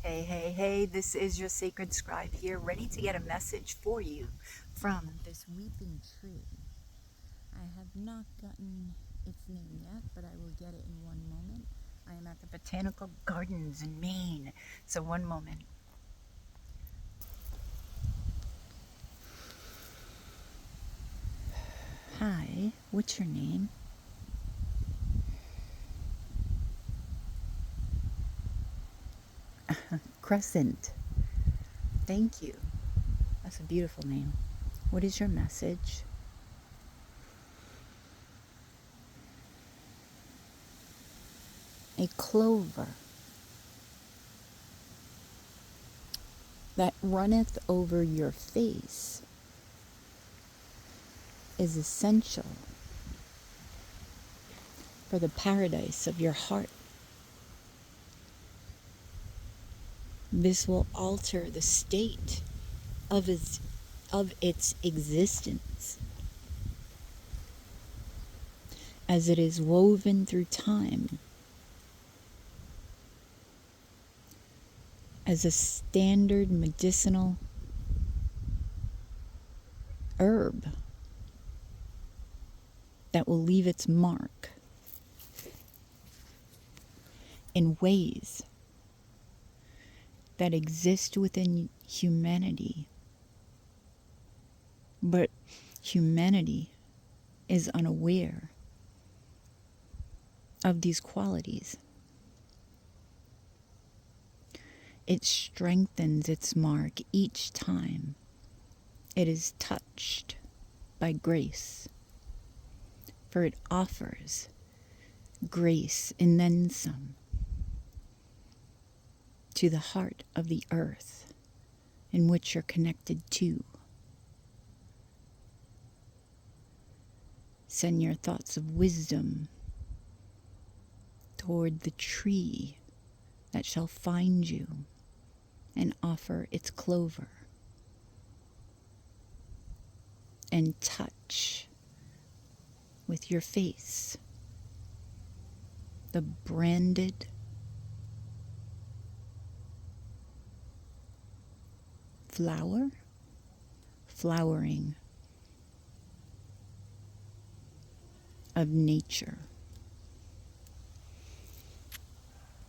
Hey, hey, hey, this is your sacred scribe here, ready to get a message for you from this weeping tree. I have not gotten its name yet, but I will get it in one moment. I am at the Botanical Gardens in Maine, so one moment. Hi, what's your name? Crescent. Thank you. That's a beautiful name. What is your message? A clover that runneth over your face is essential for the paradise of your heart. This will alter the state of its existence as it is woven through time as a standard medicinal herb that will leave its mark in ways that exist within humanity, but humanity is unaware of these qualities. It strengthens its mark each time it is touched by grace, for it offers grace and then some to the heart of the earth in which you're connected to. Send your thoughts of wisdom toward the tree that shall find you and offer its clover, and touch with your face the branded flowering of nature.